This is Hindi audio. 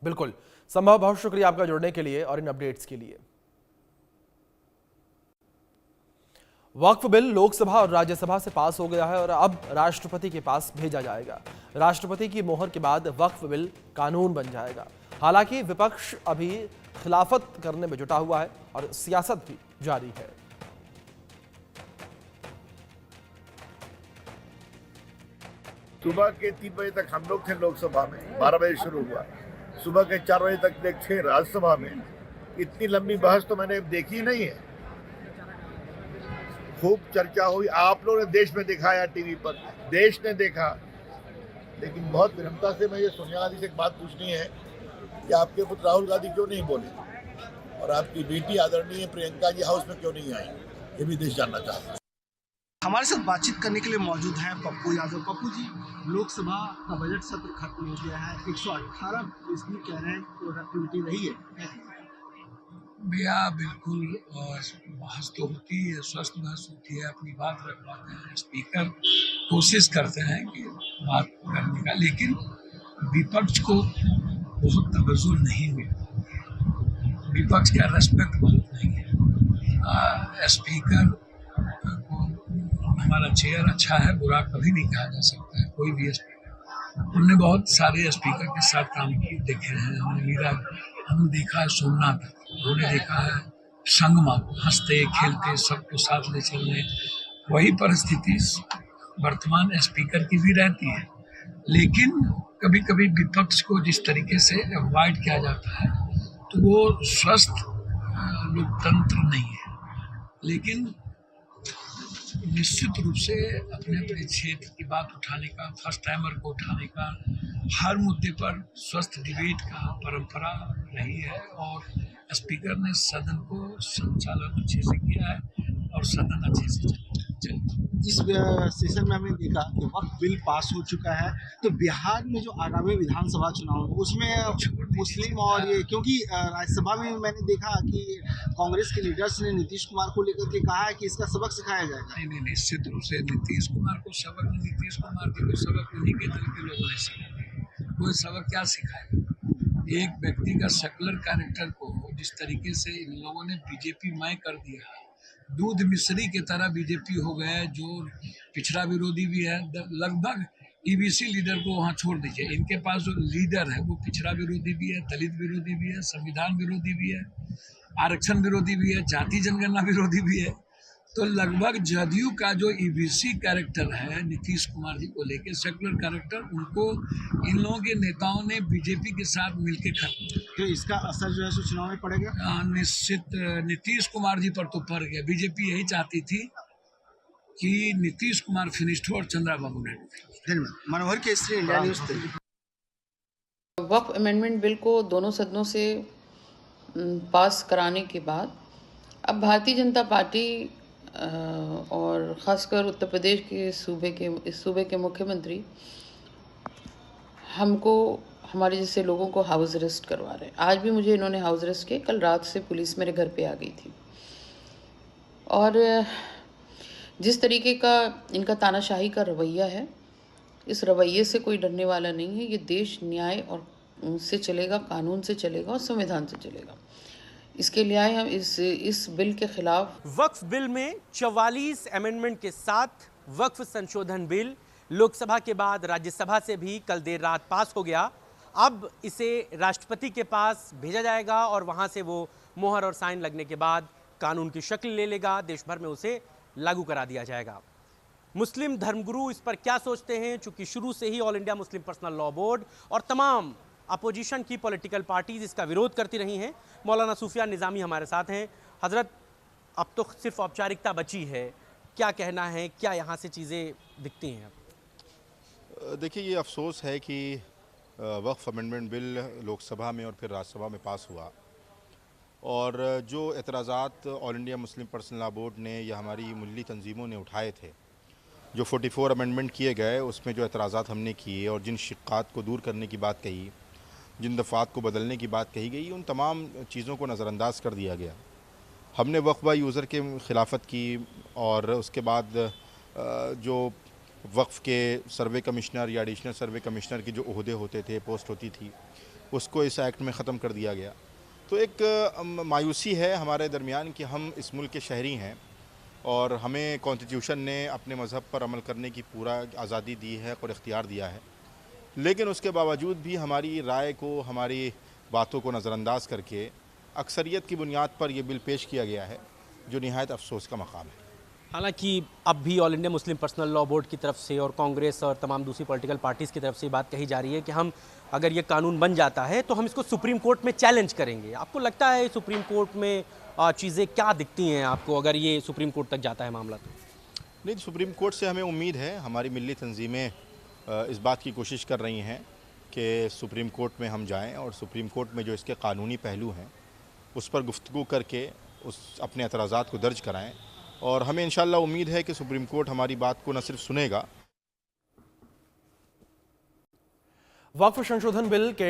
बिल्कुल संभव, बहुत शुक्रिया आपका जुड़ने के लिए और इन अपडेट्स के लिए। वक्फ बिल लोकसभा और राज्यसभा से पास हो गया है और अब राष्ट्रपति के पास भेजा जाएगा। राष्ट्रपति की मोहर के बाद वक्फ बिल कानून बन जाएगा। हालांकि विपक्ष अभी खिलाफत करने में जुटा हुआ है और सियासत भी जारी है। सुबह के 3 बजे तक हम लोग थे लोकसभा में, 12 बजे शुरू हुआ। सुबह के 4 बजे तक थे राज्यसभा में। इतनी लंबी बहस तो मैंने देखी नहीं है। खूब चर्चा हुई, आप लोगों ने देश में दिखाया, टीवी पर देश ने देखा। लेकिन बहुत विनम्रता से मुझे सोनिया गांधी से एक बात पूछनी है कि आपके पुत्र राहुल गांधी क्यों नहीं बोले और आपकी बेटी आदरणीय प्रियंका जी हाउस में क्यों नहीं आई, ये भी देश जानना चाहता है। हमारे साथ बातचीत करने के लिए मौजूद हैं पप्पू यादव। पप्पू जी, लोकसभा का बजट सत्र खत्म हो गया है, 118% कह रहे हैं प्रोडक्टिविटी रही है। भैया बिल्कुल बहस तो होती है, स्वस्थ बहस होती है, अपनी बात रख पाते हैं, स्पीकर कोशिश करते हैं कि बात करने का, लेकिन विपक्ष को बहुत तवज्जो नहीं मिली। विपक्ष का रेस्पेक्ट बहुत नहीं है। स्पीकर को हमारा चेयर अच्छा है, बुरा कभी नहीं कहा जा सकता है कोई भी स्पीकर। हमने बहुत सारे स्पीकर के साथ काम किए देखे हैं। हमने देखा है सोमनाथ, हमने देखा है संगमा, हंसते खेलते सबको साथ ले चलने। वही परिस्थिति वर्तमान स्पीकर की भी रहती है, लेकिन कभी कभी विपक्ष को जिस तरीके से अवॉइड किया जाता है तो वो स्वस्थ लोकतंत्र नहीं है। लेकिन निश्चित रूप से अपने अपने क्षेत्र की बात उठाने का, फर्स्ट टाइमर को उठाने का, हर मुद्दे पर स्वस्थ डिबेट का परंपरा रही है और स्पीकर ने सदन को संचालन अच्छे से किया है और सदन अच्छे से चला। इस सेशन में हमने देखा कि वक्त बिल पास हो चुका है, तो बिहार में जो आगामी विधानसभा चुनाव उसमें मुस्लिम और ये, क्योंकि राज्यसभा में मैंने देखा कि कांग्रेस के लीडर्स ने नीतीश कुमार को लेकर के कहा है कि इसका सबक सिखाया जाएगा। नहीं, निश्चित रूप से नीतीश कुमार को सबक, नीतीश कुमार के कोई सबक उन्हीं के दल के लोगों ने सिखाया। कोई सबक क्या सिखाएगा? एक व्यक्ति का सेकुलर कैरेक्टर को जिस तरीके से इन लोगों ने बीजेपी मय कर दिया, दूध मिश्री की तरह बीजेपी हो गया, जो पिछड़ा विरोधी भी है। लगभग ईबीसी लीडर को वहाँ छोड़ दीजिए, इनके पास जो लीडर है वो पिछड़ा विरोधी भी है, दलित विरोधी भी है, संविधान विरोधी भी है, आरक्षण विरोधी भी है, जाति जनगणना विरोधी भी है। तो लगभग जदयू का जो ईबीसी कैरेक्टर है नीतीश कुमार जी को लेके, सेकुलर कैरेक्टर, उनको इन लोगों के नेताओं ने बीजेपी के साथ मिलकर खत्म। तो इसका असर जो है सो चुनाव में पड़ेगा। निश्चित नीतीश कुमार जी पर तो पड़ गया। बीजेपी यही चाहती थी कि नीतीश कुमार फिनिश्ड हो और चंद्रबाबू नायडू। धन्यवाद। मनोहर केसरी, इंडिया न्यूज़। वक्फ अमेंडमेंट बिल को दोनों सदनों से पास कराने के बाद अब भारतीय जनता पार्टी और ख़ासकर उत्तर प्रदेश के इस सूबे के मुख्यमंत्री हमको, हमारे जैसे लोगों को हाउस अरेस्ट करवा रहे हैं। आज भी मुझे इन्होंने हाउस अरेस्ट किया। कल रात से पुलिस मेरे घर पे आ गई थी और जिस तरीके का इनका तानाशाही का रवैया है, इस रवैये से कोई डरने वाला नहीं है। ये देश न्याय और से चलेगा, कानून से चलेगा और संविधान से चलेगा। इसके लिए आए हम इस बिल के खिलाफ। वक्फ बिल में 44 अमेंडमेंट के साथ वक्फ संशोधन बिल लोकसभा के बाद राज्यसभा से भी कल देर रात पास हो गया। अब इसे राष्ट्रपति के पास भेजा जाएगा और वहां से वो मोहर और साइन लगने के बाद कानून की शक्ल ले लेगा। देश भर में उसे लागू करा दिया जाएगा। मुस्लिम धर्मगुरु इस पर क्या सोचते हैं? चूंकि शुरू से ही All India Muslim Personal Law Board और तमाम अपोजिशन की पॉलिटिकल पार्टीज इसका विरोध करती रही हैं। मौलाना सूफियान निज़ामी हमारे साथ हैं। हजरत, अब तो सिर्फ औपचारिकता बची है, क्या कहना है, क्या यहाँ से चीज़ें दिखती हैं? देखिए, ये अफसोस है कि वक्फ अमेंडमेंट बिल लोकसभा में और फिर राज्यसभा में पास हुआ और जो एतराज़ात All India Muslim Personal Law Board ने या हमारी मुल्ली तंजीमों ने उठाए थे, जो 44 अमेंडमेंट किए गए, उसमें जो एतराज़ात हमने किए और जिन शिक्कात को दूर करने की बात कही, जिन दफ़ात को बदलने की बात कही गई, उन तमाम चीज़ों को नज़रअंदाज कर दिया गया। हमने वक्फ बाय यूज़र के खिलाफत की और उसके बाद जो वक्फ के सर्वे कमिश्नर या एडिशनल सर्वे कमिश्नर की जो ओहदे होते थे, पोस्ट होती थी, उसको इस एक्ट में ख़त्म कर दिया गया। तो एक मायूसी है हमारे दरमियान कि हम इस मुल्क के शहरी हैं और हमें कॉन्स्टिट्यूशन ने अपने मज़हब पर अमल करने की पूरा आज़ादी दी है और इख्तियार दिया है, लेकिन उसके बावजूद भी हमारी राय को, हमारी बातों को नज़रअंदाज करके अक्सरियत की बुनियाद पर यह बिल पेश किया गया है, जो निहायत अफसोस का मकाम है। हालांकि अब भी all India Muslim Personal Law board की तरफ से और कांग्रेस और तमाम दूसरी पॉलिटिकल पार्टीज़ की तरफ से बात कही जा रही है कि हम अगर ये कानून बन जाता है तो हम इसको सुप्रीम कोर्ट में चैलेंज करेंगे। आपको लगता है सुप्रीम कोर्ट में चीज़ें क्या दिखती हैं आपको अगर ये सुप्रीम कोर्ट तक जाता है मामला? तो नहीं, सुप्रीम कोर्ट से हमें उम्मीद है। हमारी मिली तंजीमें इस बात की कोशिश कर रही हैं कि सुप्रीम कोर्ट में हम जाएं और सुप्रीम कोर्ट में जो इसके कानूनी पहलू हैं उस पर गुफ्तगू करके उस अपने एतराज़ात को दर्ज कराएं, और हमें इंशाअल्लाह उम्मीद है कि सुप्रीम कोर्ट हमारी बात को न सिर्फ सुनेगा। वक्फ संशोधन बिल के